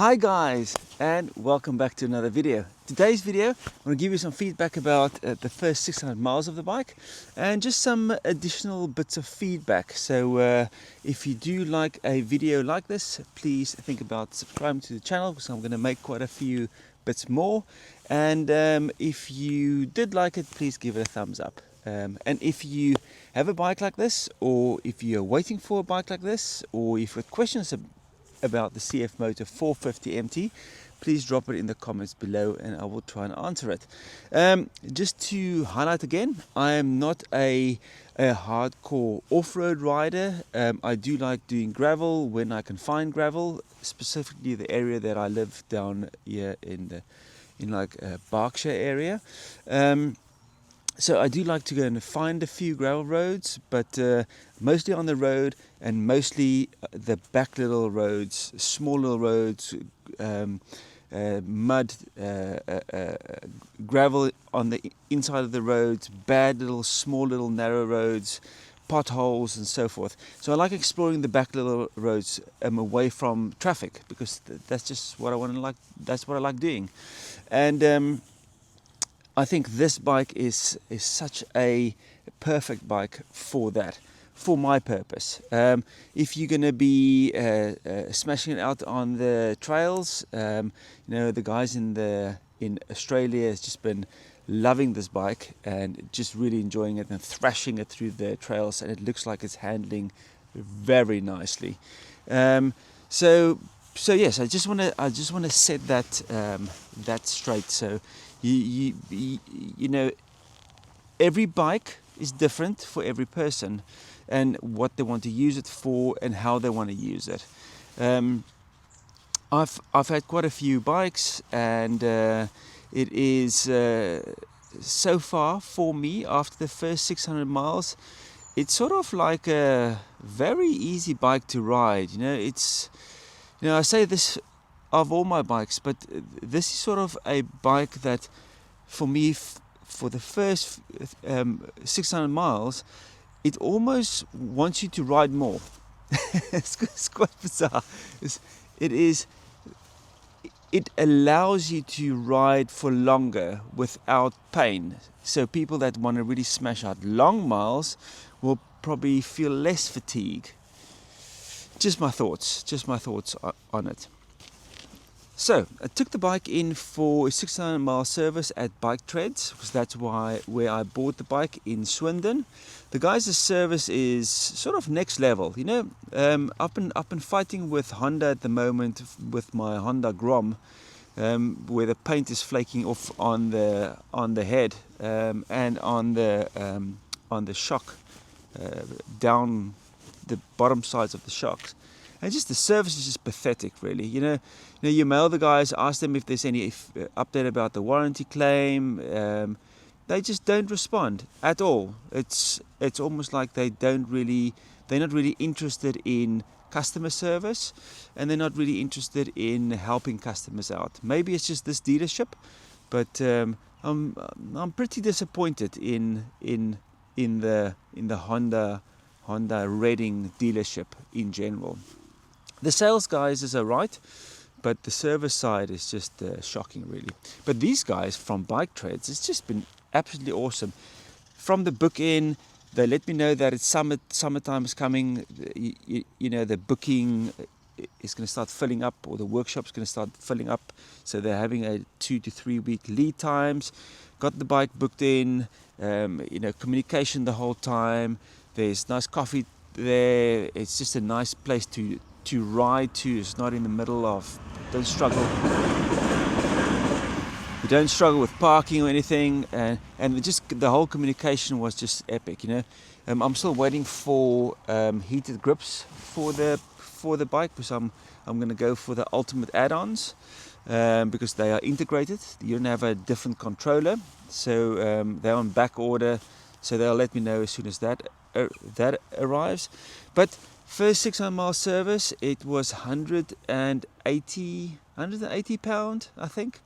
Hi guys, and welcome back to another video. Today's video, I'm going to give you some feedback about the first 600 miles of the bike and just some additional bits of feedback. So if you do like a video like this, please think about subscribing to the channel because I'm going to make quite a few bits more. And if you did like it, please give it a thumbs up. And if you have a bike like this, or if you're waiting for a bike like this, or if you have questions about the CFMoto 450 MT, please drop it in the comments below and I will try and answer it. Just to highlight again, I am not a hardcore off-road rider. I do like doing gravel when I can find gravel, specifically the area that I live down here in Berkshire area. So I do like to go and find a few gravel roads, but mostly on the road and mostly the back little roads, small little roads, mud, gravel on the inside of the roads, bad little small little narrow roads, potholes and so forth. So I like exploring the back little roads away from traffic because that's just what I want to like. That's what I like doing, and I think this bike is such a perfect bike for that, for my purpose. If you're going to be smashing it out on the trails, you know, the guys in Australia has just been loving this bike and just really enjoying it and thrashing it through the trails, and it looks like it's handling very nicely. So yes, I just want to set that straight. So you know, every bike is different for every person and what they want to use it for and how they want to use it. I've had quite a few bikes, and it is so far for me, after the first 600 miles, it's sort of like a very easy bike to ride. You know, it's, you know, I say this of all my bikes, but this is sort of a bike that for me, for the first 600 miles, it almost wants you to ride more. It's quite bizarre. It allows you to ride for longer without pain. So people that want to really smash out long miles will probably feel less fatigue. Just my thoughts on it. So I took the bike in for a 600 mile service at Bike Treads, because that's where I bought the bike in Swindon. The guys' service is sort of next level. You know, I've been fighting with Honda at the moment with my Honda Grom, where the paint is flaking off on the head and on the shock, down the bottom sides of the shocks. And just the service is just pathetic, really. You know, you mail the guys, ask them if there's any update about the warranty claim. They just don't respond at all. It's almost like they're not really interested in customer service, and they're not really interested in helping customers out. Maybe it's just this dealership, but I'm pretty disappointed in the Honda Reading dealership in general. The sales guys is alright, but the service side is just shocking, really. But these guys from Bike Treads, it's just been absolutely awesome. From the book in, they let me know that it's summertime is coming. You know, the booking is going to start filling up, or the workshop's going to start filling up. So they're having a 2 to 3 week lead times. Got the bike booked in. You know, communication the whole time. There's nice coffee there. It's just a nice place to ride to. It's not in the middle of, don't struggle with parking or anything, and just the whole communication was just epic. You know, I'm still waiting for heated grips for the bike, because I'm going to go for the ultimate add-ons, because they are integrated. You don't have a different controller, so they're on back order, so they'll let me know as soon as that arrives. But first 600 mile service, it was 180 pound, I think.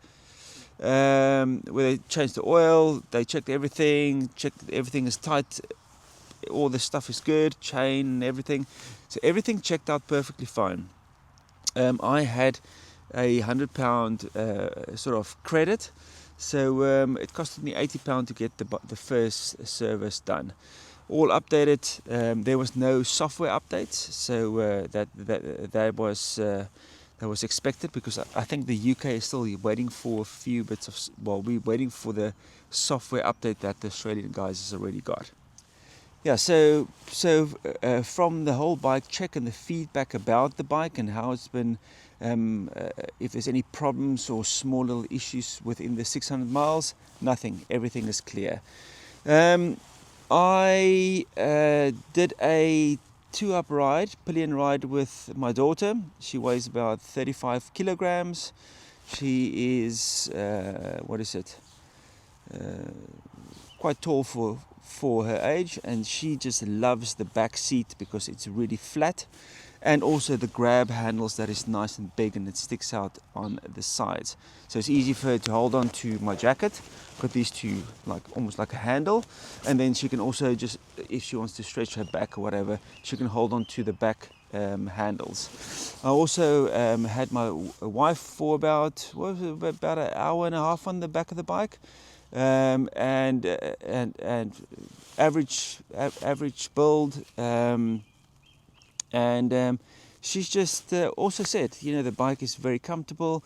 Where they changed the oil, they checked everything is tight, all the stuff is good, chain and everything. So everything checked out perfectly fine. I had a £100 sort of credit. So it costed me £80 to get the first service done. All updated. There was no software updates, so that was expected, because I think the UK is still waiting for a few bits of, well, we're waiting for the software update that the Australian guys has already got. Yeah, so from the whole bike check and the feedback about the bike and how it's been, if there's any problems or small little issues within the 600 miles, nothing, everything is clear. I did a 2-up ride, pillion ride with my daughter. She weighs about 35 kilograms. She is, quite tall for her age, and she just loves the back seat because it's really flat, and also the grab handles that is nice and big and it sticks out on the sides, so it's easy for her to hold on to my jacket. Got these two almost like a handle, and then she can also just, if she wants to stretch her back or whatever, she can hold on to the back handles. I also had my wife for about an hour and a half on the back of the bike. And average build, she's just also said, the bike is very comfortable.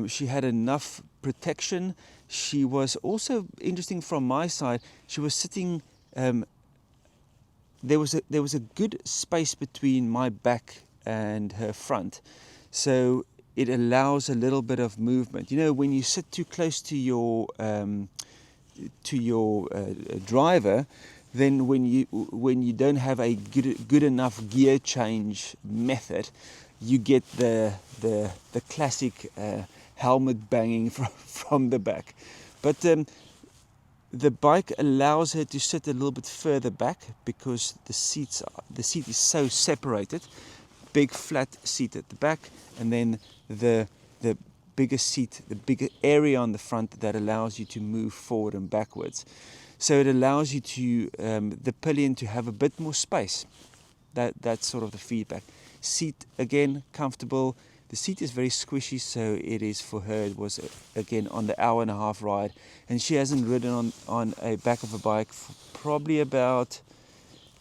She had enough protection. She was also interesting from my side. She was sitting. There was a good space between my back and her front, so it allows a little bit of movement. When you sit too close to your driver, then when you don't have a good enough gear change method, you get the classic helmet banging from the back. But the bike allows her to sit a little bit further back because the seat is so separated. Big flat seat at the back, and then the bigger seat, the bigger area on the front that allows you to move forward and backwards. So it allows you to the pillion to have a bit more space. That's sort of the feedback. Seat again comfortable. The seat is very squishy, so it is for her. It was again on the hour and a half ride, and she hasn't ridden on a back of a bike for probably about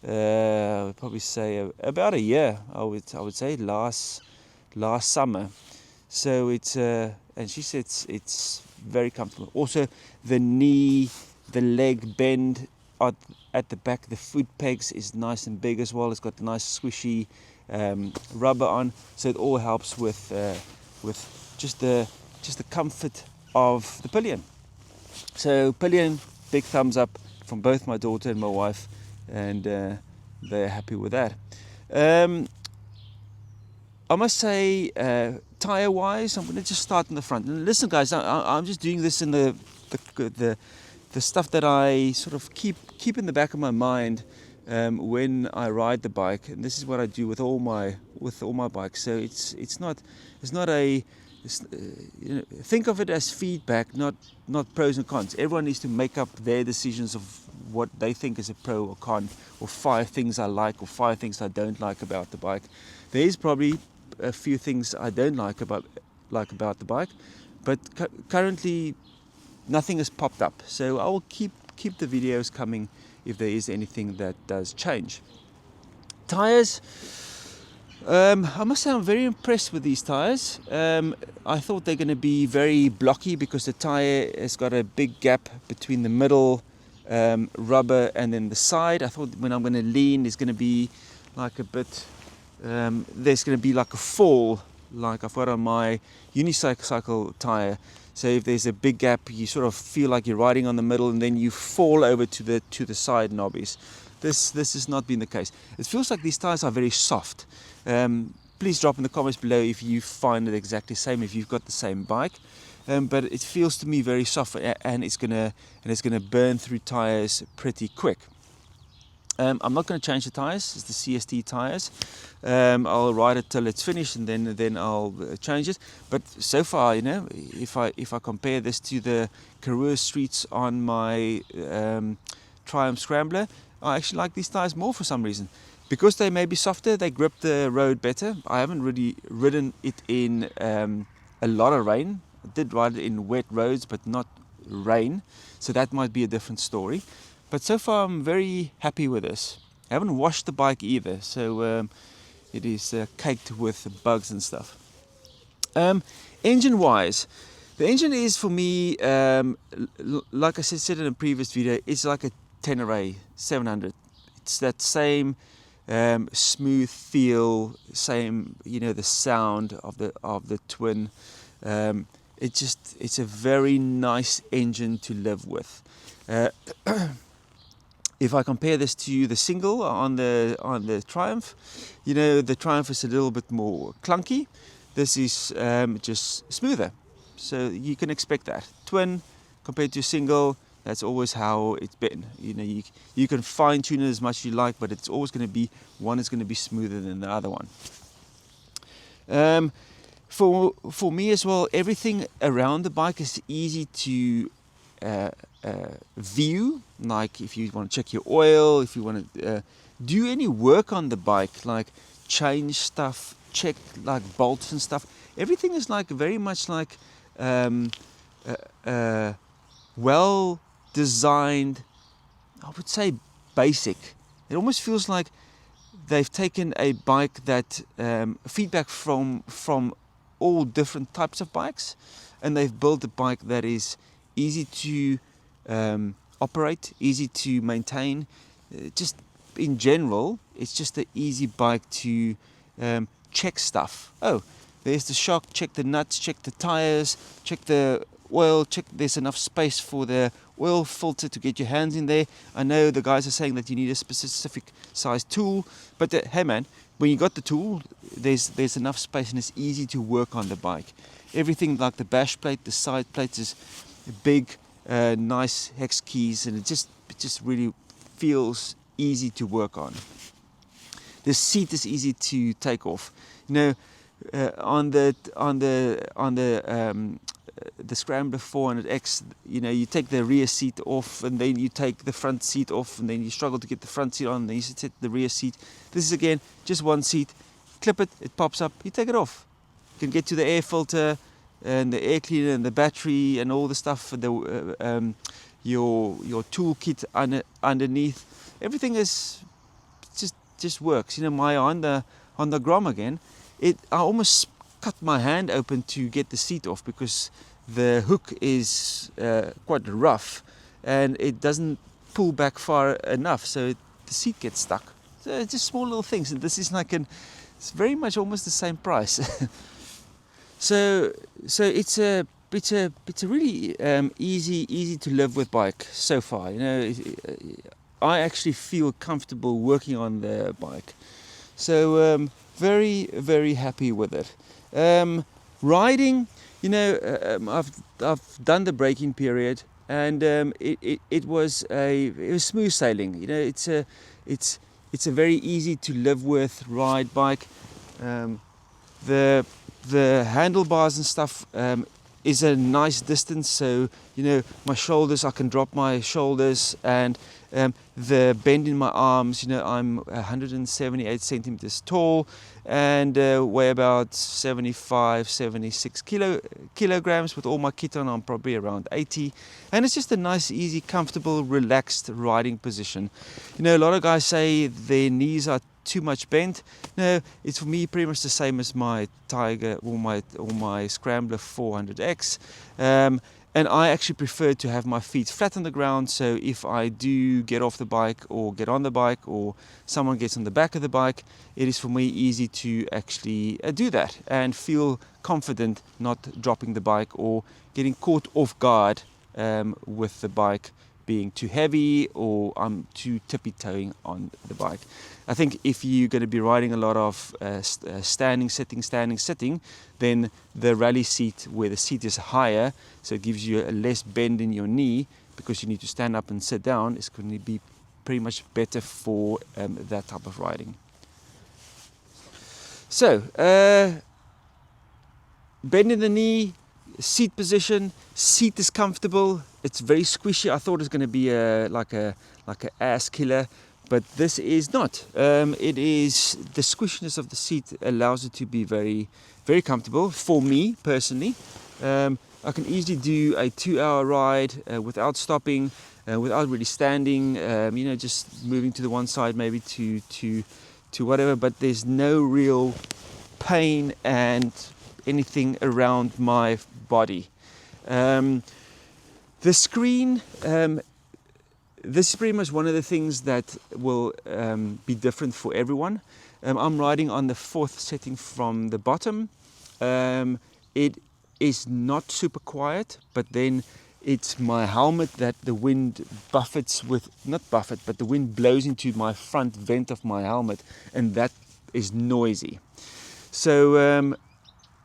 about a year. I would say last summer. So it's and she said it's very comfortable. Also, the knee, the leg bend at the back, the foot pegs is nice and big as well. It's got a nice squishy rubber on, so it all helps with just the comfort of the pillion. So pillion, big thumbs up from both my daughter and my wife, and they're happy with that. I must say, tire wise, I'm going to just start in the front. And listen, guys, I'm just doing this in the stuff that I sort of keep in the back of my mind when I ride the bike, and this is what I do with all my bikes. So it's not think of it as feedback, not pros and cons. Everyone needs to make up their decisions of what they think is a pro or con, or 5 things I like or 5 things I don't like about the bike. There is probably a few things I don't like about the bike, but currently nothing has popped up. So I will keep the videos coming if there is anything that does change. Tires. I must say I'm very impressed with these tires. I thought they're going to be very blocky because the tire has got a big gap between the middle rubber and then the side. I thought when I'm going to lean, there's going to be like a bit, there's going to be like a fall, like I've got on my unicycle tire. So if there's a big gap, you sort of feel like you're riding on the middle, and then you fall over to the side knobbies. This has not been the case. It feels like these tires are very soft. Please drop in the comments below if you find it exactly the same, if you've got the same bike. But it feels to me very soft, and it's gonna burn through tires pretty quick. I'm not going to change the tires. It's the CST tires. I'll ride it till it's finished, and then I'll change it. But so far, if I compare this to the Karoo Streets on my Triumph Scrambler, I actually like these tires more for some reason. Because they may be softer, they grip the road better. I haven't really ridden it in a lot of rain. I did ride it in wet roads, but not rain, so that might be a different story. But so far I'm very happy with this. I haven't washed the bike either, so it is caked with bugs and stuff. Engine wise, the engine is for me, like I said in a previous video, it's like a Tenere 700. It's that same smooth feel, same, you know, the sound of the twin. It's a very nice engine to live with. If I compare this to the single on the Triumph, you know, the Triumph is a little bit more clunky. This is just smoother, so you can expect that. Twin compared to single, that's always how it's been. You know, you can fine tune it as much as you like, but it's always going to be, one is going to be smoother than the other one. For me as well, everything around the bike is easy to view. Like if you want to check your oil, if you want to do any work on the bike, like change stuff, check like bolts and stuff, everything is like very much like well designed. I would say basic. It almost feels like they've taken a bike that feedback from all different types of bikes, and they've built a bike that is easy to operate, easy to maintain. Just in general, it's just an easy bike to check stuff. Oh, there's the shock, check the nuts, check the tires, check the oil, check there's enough space for the oil filter to get your hands in there. I know the guys are saying that you need a specific size tool, but hey man, when you got the tool, there's enough space and it's easy to work on the bike. Everything like the bash plate, the side plates is big, nice hex keys, and it just really feels easy to work on. The seat is easy to take off. You know, on the Scrambler 400X, you know, you take the rear seat off, and then you take the front seat off, and then you struggle to get the front seat on, and then you set the rear seat. This is again just one seat. Clip it, it pops up, you take it off. You can get to the air filter and the air cleaner and the battery and all the stuff for the your toolkit underneath. Everything is just works. You know, my on the Grom again, I almost cut my hand open to get the seat off because the hook is quite rough and it doesn't pull back far enough, so the seat gets stuck. So it's just small little things, and this is like it's very much almost the same price. so it's a really easy to live with bike so far. You know, I actually feel comfortable working on the bike, so very, very happy with it. Riding, you know, I've done the braking period, and it was smooth sailing. You know, it's a very easy to live with ride bike. The handlebars and stuff is a nice distance, so you know, my shoulders, I can drop my shoulders, and the bend in my arms, you know, I'm 178 centimeters tall and weigh about 76 kilograms. With all my kit on, I'm probably around 80, and it's just a nice, easy, comfortable, relaxed riding position. You know, a lot of guys say their knees are too much bent. No, it's for me pretty much the same as my Tiger or my Scrambler 400X. And I actually prefer to have my feet flat on the ground, so if I do get off the bike or get on the bike or someone gets on the back of the bike, it is for me easy to actually do that and feel confident not dropping the bike or getting caught off guard with the bike being too heavy or I'm too tippy-toeing on the bike. I think if you're going to be riding a lot of standing, sitting, then the rally seat, where the seat is higher, so it gives you a less bend in your knee because you need to stand up and sit down, is going to be pretty much better for that type of riding. So, bend in the knee, seat position, seat is comfortable, it's very squishy. I thought it was going to be like a ass killer, but this is not. It is, the squishiness of the seat allows it to be very, very comfortable for me personally. I can easily do a 2-hour ride without stopping, without really standing, you know, just moving to the one side maybe to whatever, but there's no real pain and anything around my body. The screen, this is pretty much one of the things that will be different for everyone. I'm riding on the 4th setting from the bottom. It is not super quiet, but then it's my helmet that the wind buffets with, not buffet, but the wind blows into my front vent of my helmet, and that is noisy. So,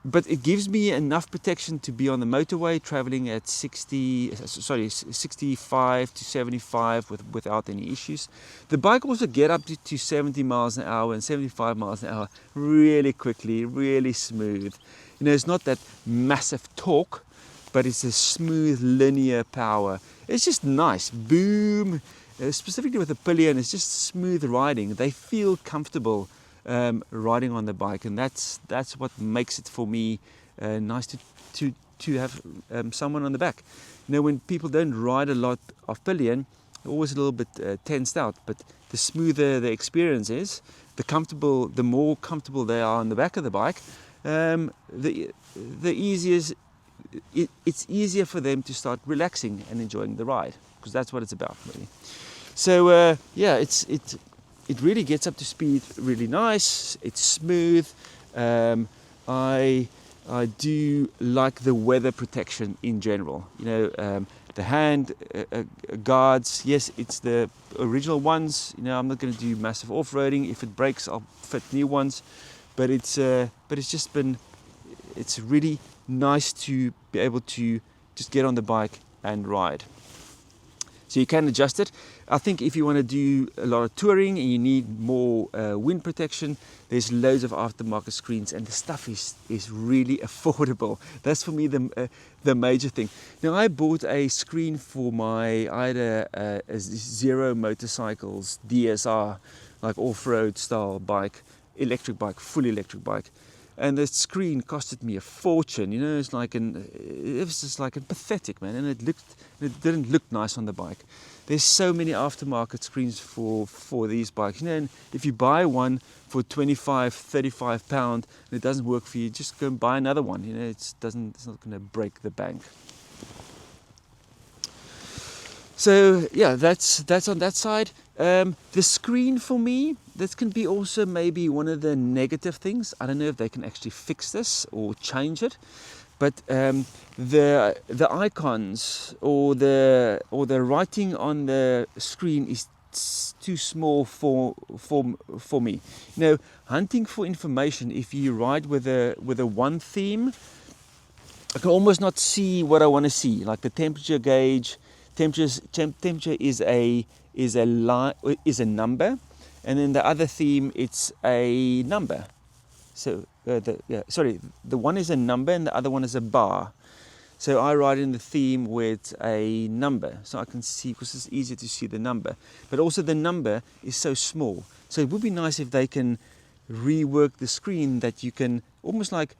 but it gives me enough protection to be on the motorway traveling at 65 to 75 without any issues. The bike also get up to 70 miles an hour and 75 miles an hour really quickly, really smooth. You know, it's not that massive torque, but it's a smooth linear power. It's just nice. Boom. Specifically with the pillion, it's just smooth riding. They feel comfortable riding on the bike, and that's what makes it for me nice to have someone on the back. You know, when people don't ride a lot of pillion, they're always a little bit tensed out, but the smoother the experience is, the more comfortable they are on the back of the bike, the easier it's easier for them to start relaxing and enjoying the ride, because that's what it's about, really. So yeah, it really gets up to speed really nice. It's smooth. I do like the weather protection in general. You know, the hand guards. Yes, it's the original ones. You know, I'm not going to do massive off-roading. If it breaks, I'll fit new ones. But it's really nice to be able to just get on the bike and ride. So you can adjust it. I think if you want to do a lot of touring and you need more wind protection, there's loads of aftermarket screens, and the stuff is really affordable. That's for me the major thing. Now, I bought a screen for I had a Zero Motorcycles DSR, like off-road style bike, electric bike, fully electric bike. And the screen costed me a fortune. You know, it was just like pathetic, man. And it didn't look nice on the bike. There's so many aftermarket screens for these bikes. You know, and if you buy one for 25, 35 pound and it doesn't work for you, just go and buy another one. You know, it's not going to break the bank. So yeah, that's on that side. The screen for me, this can be also maybe one of the negative things. I don't know if they can actually fix this or change it, but the icons or the writing on the screen is too small for me. You know, hunting for information, if you ride with a one theme, I can almost not see what I want to see, like the temperature gauge. Temperature is a number, and then the other theme, it's a number. So the one is a number and the other one is a bar. So I write in the theme with a number, so I can see, because it's easier to see the number. But also the number is so small, so it would be nice if they can rework the screen that you can almost like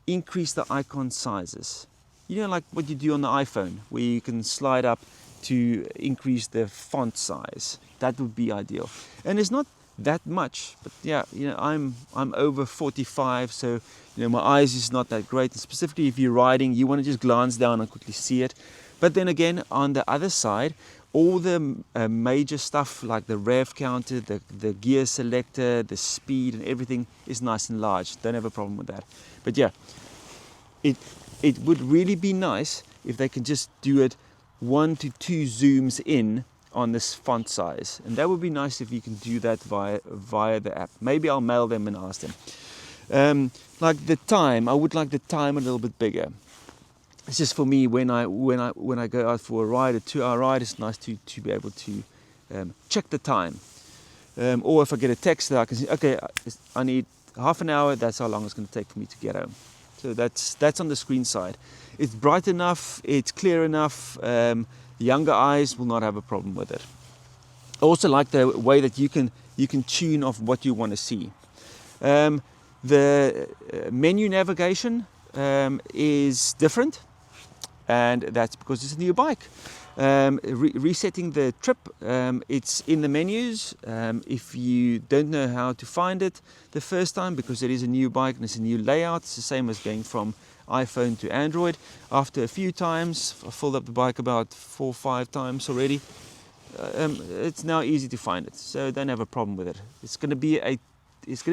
increase the icon sizes. You know, like what you do on the iPhone, where you can slide up to increase the font size. That would be ideal. And it's not that much, but yeah, you know, I'm over 45, so you know, my eyes is not that great. And specifically if you're riding, you want to just glance down and quickly see it. But then again, on the other side, all the major stuff like the rev counter, the gear selector, the speed and everything is nice and large. Don't have a problem with that. But yeah, it would really be nice if they can just do it 1 to 2 zooms in on this font size, and that would be nice if you can do that via the app. Maybe I'll mail them and ask them. Like the time, I would like the time a little bit bigger. It's just for me, when I go out for a ride, a 2-hour ride, it's nice to be able to check the time. Or if I get a text that I can see, okay, I need half an hour, that's how long it's going to take for me to get home. So that's on the screen side. It's bright enough, it's clear enough, younger eyes will not have a problem with it. I also like the way that you can tune off what you want to see. The menu navigation is different, and that's because it's a new bike. Resetting the trip, it's in the menus. If you don't know how to find it the first time, because it is a new bike and it's a new layout, it's the same as going from iPhone to Android. After a few times, I filled up the bike about 4 or 5 times already, it's now easy to find it, so don't have a problem with it. It's going to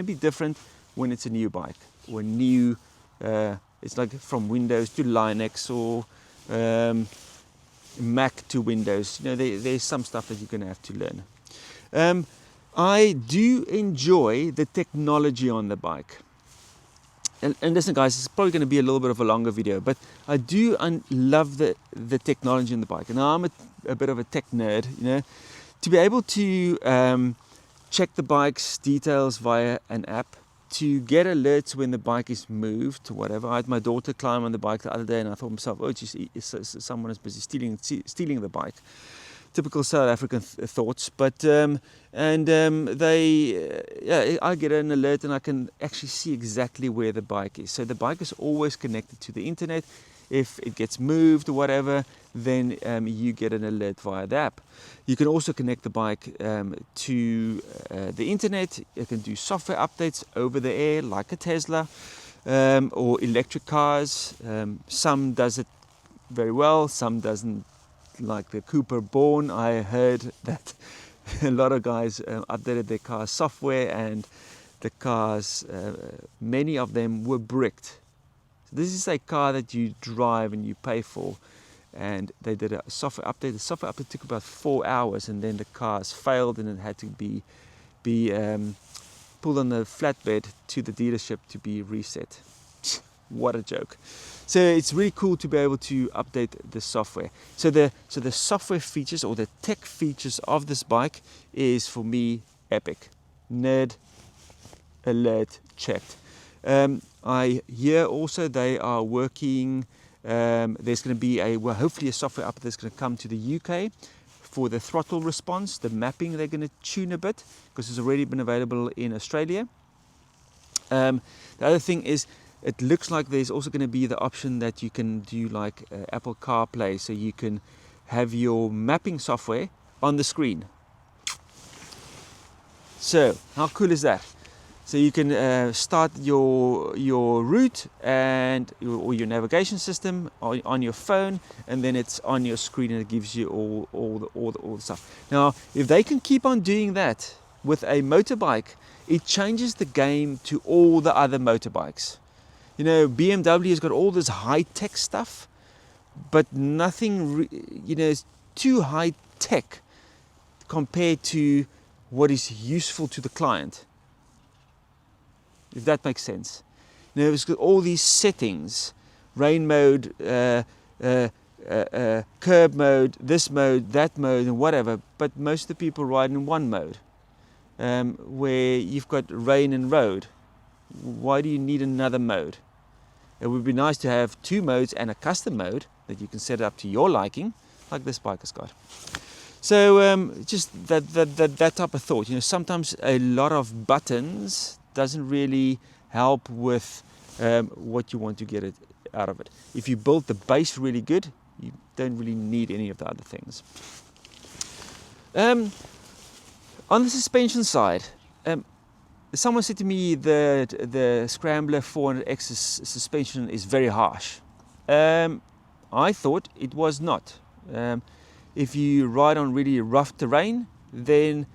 be different when it's a new bike, or new, it's like from Windows to Linux, or Mac to Windows. You know, there's some stuff that you're going to have to learn. I do enjoy the technology on the bike. And listen guys, it's probably going to be a little bit of a longer video, but I do love the technology on the bike. And I'm a bit of a tech nerd, you know. To be able to check the bike's details via an app, to get alerts when the bike is moved or whatever. I had my daughter climb on the bike the other day, and I thought to myself, oh geez, someone is busy stealing the bike. Typical South African thoughts, but I get an alert and I can actually see exactly where the bike is. So the bike is always connected to the internet. If it gets moved or whatever, then you get an alert via the app. You can also connect the bike to the internet. You can do software updates over the air, like a Tesla, or electric cars. Some does it very well, some doesn't. Like the Cooper Born, I heard that a lot of guys updated their car's software, and the cars, many of them were bricked. So this is a car that you drive and you pay for, and they did a software update. The software update took about 4 hours, and then the cars failed, and it had to be pulled on the flatbed to the dealership to be reset. What a joke. So it's really cool to be able to update the software. So the software features, or the tech features of this bike, is for me epic. Nerd alert checked. I hear also they are working. There's going to be hopefully a software update that's going to come to the UK for the throttle response. The mapping they're going to tune a bit, because it's already been available in Australia. The other thing is, it looks like there's also going to be the option that you can do like Apple CarPlay, so you can have your mapping software on the screen. So how cool is that? So you can start your route or your navigation system on your phone, and then it's on your screen and it gives you all the stuff. Now, if they can keep on doing that with a motorbike, it changes the game to all the other motorbikes. You know, BMW has got all this high-tech stuff, but nothing, is too high-tech compared to what is useful to the client, if that makes sense. You know, it's got all these settings, rain mode, curb mode, this mode, that mode, and whatever, but most of the people ride in one mode, where you've got rain and road. Why do you need another mode? It would be nice to have 2 modes and a custom mode that you can set up to your liking, like this bike has got. So just that type of thought. You know, sometimes a lot of buttons doesn't really help with what you want to get out of it. If you build the base really good, you don't really need any of the other things. On the suspension side, someone said to me that the Scrambler 400X's suspension is very harsh. I thought it was not. If you ride on really rough terrain, then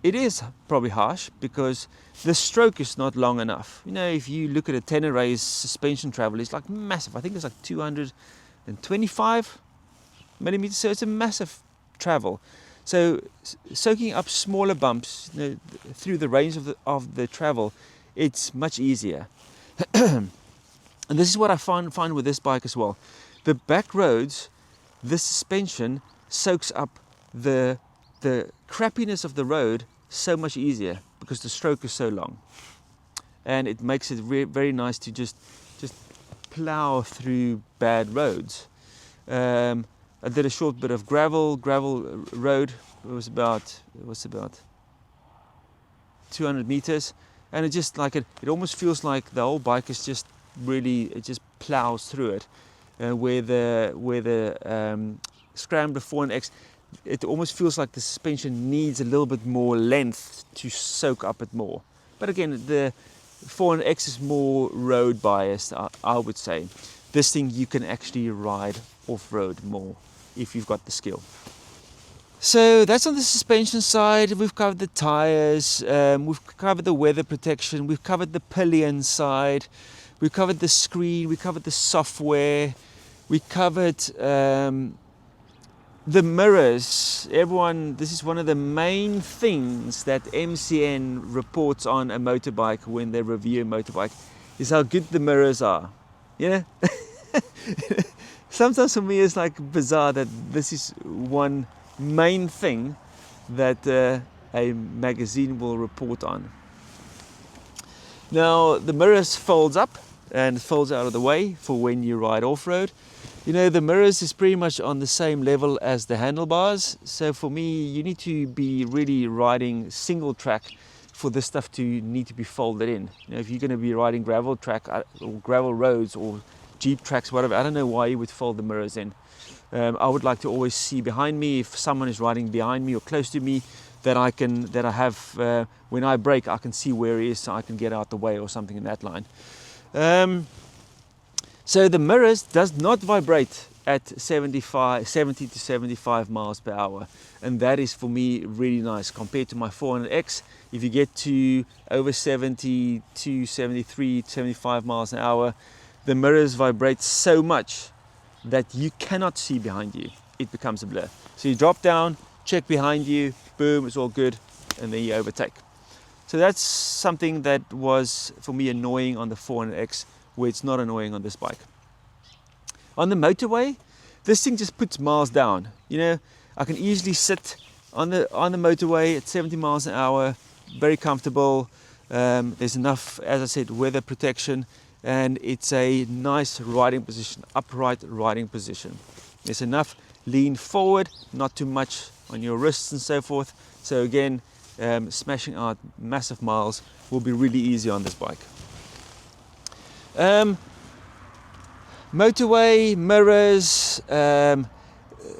it is probably harsh, because the stroke is not long enough. You know, if you look at a Teneray's suspension travel, it's like massive. I think it's like 225 millimeters, so it's a massive travel. So soaking up smaller bumps, through the range of the travel, it's much easier. And this is what I find with this bike as well. The back roads, this suspension soaks up the crappiness of the road so much easier, because the stroke is so long, and it makes it very nice to just plow through bad roads. I did a short bit of gravel road. It was about 200 meters, and it just like it almost feels like the whole bike is just really, it just plows through it. Where the Scrambler 4X, it almost feels like the suspension needs a little bit more length to soak up it more. But again, the 4X is more road biased, I would say. This thing you can actually ride off-road more if you've got the skill. So that's on the suspension side. We've covered the tires, we've covered the weather protection, we've covered the pillion side, we've covered the screen, we covered the software, we covered the mirrors. Everyone, this is one of the main things that MCN reports on a motorbike when they review a motorbike, is how good the mirrors are. Yeah. Sometimes for me it's like bizarre that this is one main thing that a magazine will report on. Now the mirrors folds up and folds out of the way for when you ride off-road. You know, the mirrors is pretty much on the same level as the handlebars. So for me, you need to be really riding single track for this stuff to need to be folded in. You know, if you're going to be riding gravel track or gravel roads or Jeep tracks, whatever, I don't know why you would fold the mirrors in. I would like to always see behind me, if someone is riding behind me or close to me, that I have, when I brake, I can see where he is, so I can get out the way or something in that line. So the mirrors does not vibrate at 70 to 75 miles per hour, and that is for me really nice compared to my 400X. If you get to over 70 to 73, 75 miles an hour, the mirrors vibrate so much that you cannot see behind you. It becomes a blur. So you drop down, check behind you, boom, it's all good, and then you overtake. So that's something that was for me annoying on the 400X, where it's not annoying on this bike. On the motorway, this thing just puts miles down. You know, I can easily sit on the motorway at 70 miles an hour, very comfortable. There's enough, as I said, weather protection, and it's a nice riding position, upright riding position. There's enough lean forward, not too much on your wrists and so forth. So again, smashing out massive miles will be really easy on this bike. Motorway, mirrors,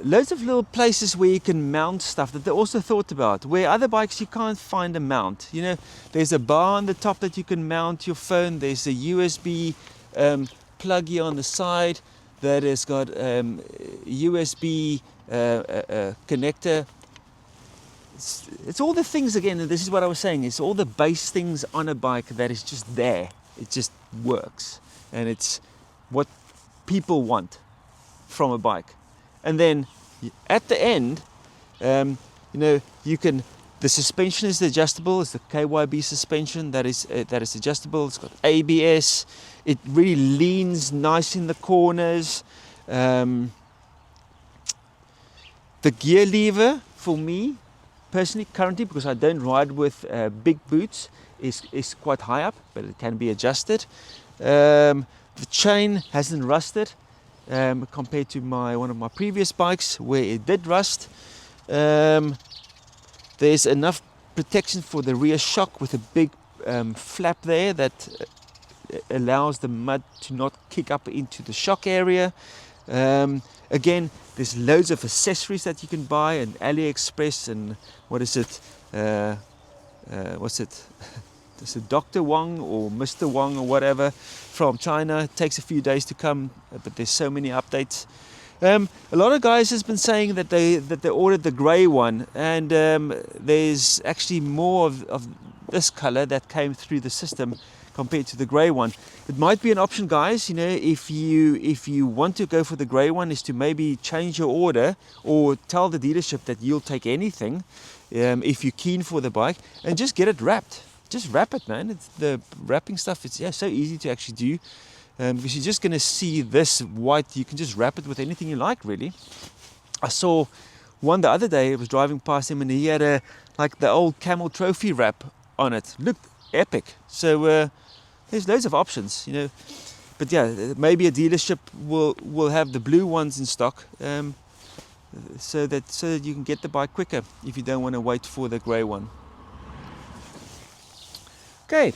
loads of little places where you can mount stuff that they also thought about, where other bikes you can't find a mount. You know, there's a bar on the top that you can mount your phone. There's a USB plug here on the side that has got USB connector. It's all the things, again, and this is what I was saying, it's all the base things on a bike that is just there. It just works, and it's what people want from a bike. And then at the end, you know, you can, the suspension is adjustable. It's the KYB suspension that is adjustable. It's got ABS. It really leans nice in the corners. The gear lever for me personally currently, because I don't ride with big boots, is quite high up, but it can be adjusted. The chain hasn't rusted compared to one of my previous bikes where it did rust. There's enough protection for the rear shock with a big flap there that allows the mud to not kick up into the shock area. Again, there's loads of accessories that you can buy on AliExpress, and what is it? What's it? It's a Dr. Wang or Mr. Wang or whatever from China. It takes a few days to come, but there's so many updates. A lot of guys has been saying that they ordered the grey one, and there's actually more of this color that came through the system compared to the grey one. It might be an option, guys. You know, if you want to go for the grey one, is to maybe change your order or tell the dealership that you'll take anything if you're keen for the bike, and just get it wrapped. Just wrap it, man. It's the wrapping stuff. It's so easy to actually do, because you're just going to see this white. You can just wrap it with anything you like, really. I saw one the other day. I was driving past him, and he had like the old Camel Trophy wrap on it. Looked epic. So there's loads of options, you know. But yeah, maybe a dealership will have the blue ones in stock. so that you can get the bike quicker if you don't want to wait for the grey one. Okay,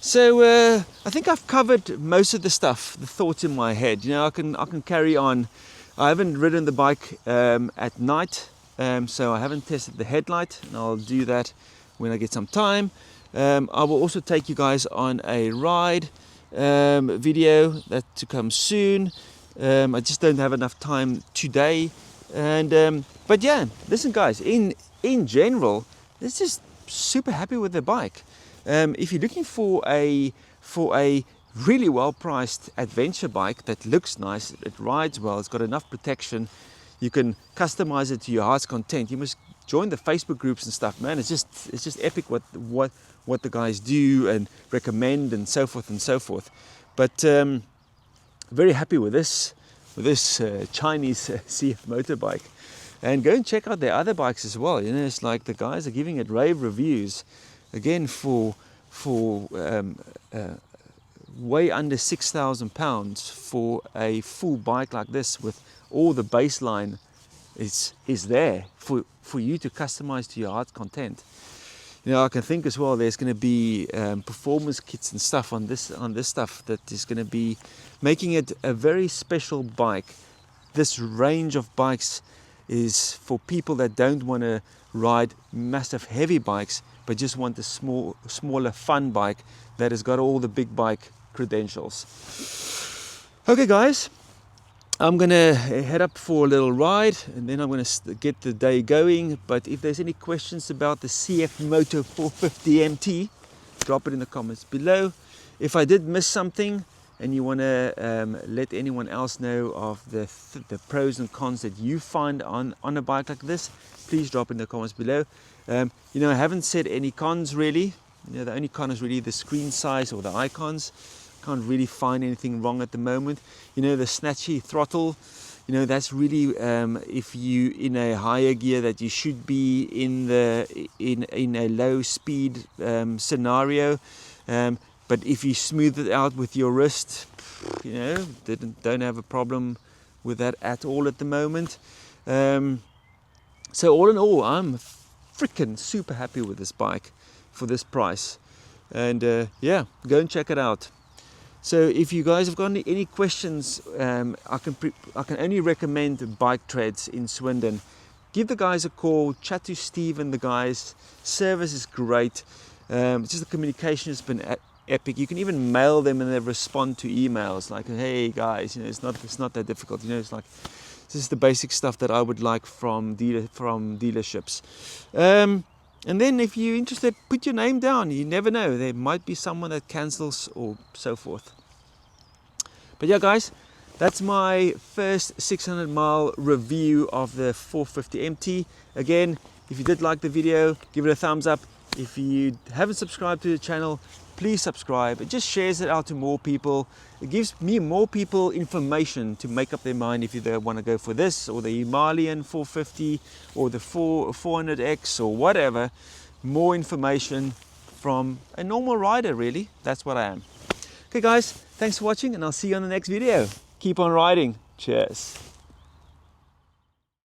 so I think I've covered most of the stuff, the thoughts in my head. You know, I can carry on. I haven't ridden the bike at night, so I haven't tested the headlight, and I'll do that when I get some time. I will also take you guys on a ride video that to come soon. I just don't have enough time today, and but yeah, listen guys, in general, this is super happy with the bike. If you're looking for a really well priced adventure bike that looks nice, it rides well, it's got enough protection, you can customize it to your heart's content, you must join the Facebook groups and stuff, man. It's just epic what the guys do and recommend and so forth and so forth. But very happy with this Chinese CFMoto bike. And go and check out their other bikes as well. You know, it's like the guys are giving it rave reviews. Again, for way under £6,000 for a full bike like this, with all the baseline is there for you to customize to your heart's content. You know, I can think as well there's going to be performance kits and stuff on this stuff that is going to be making it a very special bike. This range of bikes is for people that don't want to ride massive heavy bikes, but just want a smaller fun bike that has got all the big bike credentials. Okay guys, I'm gonna head up for a little ride and then I'm gonna get the day going. But if there's any questions about the CFMoto 450 MT, drop it in the comments below. If I did miss something and you want to let anyone else know of the pros and cons that you find on a bike like this, please drop in the comments below. You know, I haven't said any cons really. You know, the only con is really the screen size or the icons. Can't really find anything wrong at the moment. You know, the snatchy throttle, you know, that's really if you in a higher gear that you should be in a low speed scenario. But if you smooth it out with your wrist, you know, don't have a problem with that at all at the moment. So all in all, I'm freaking super happy with this bike for this price. And yeah, go and check it out. So if you guys have got any questions, I can only recommend Bike Treads in Swindon. Give the guys a call, chat to Steve and the guys. Service is great. Just the communication has been epic. You can even mail them and they respond to emails like, hey guys, you know, it's not that difficult. You know, it's like, this is the basic stuff that I would like from dealerships. And then if you're interested, put your name down. You never know, there might be someone that cancels or so forth. But yeah guys, that's my first 600 mile review of the 450 MT. Again, if you did like the video, give it a thumbs up. If you haven't subscribed to the channel, please subscribe. It just shares it out to more people. It gives me more people information to make up their mind if they want to go for this or the Himalayan 450 or the 400X or whatever. More information from a normal rider, really. That's what I am. Okay guys, thanks for watching and I'll see you on the next video. Keep on riding. Cheers.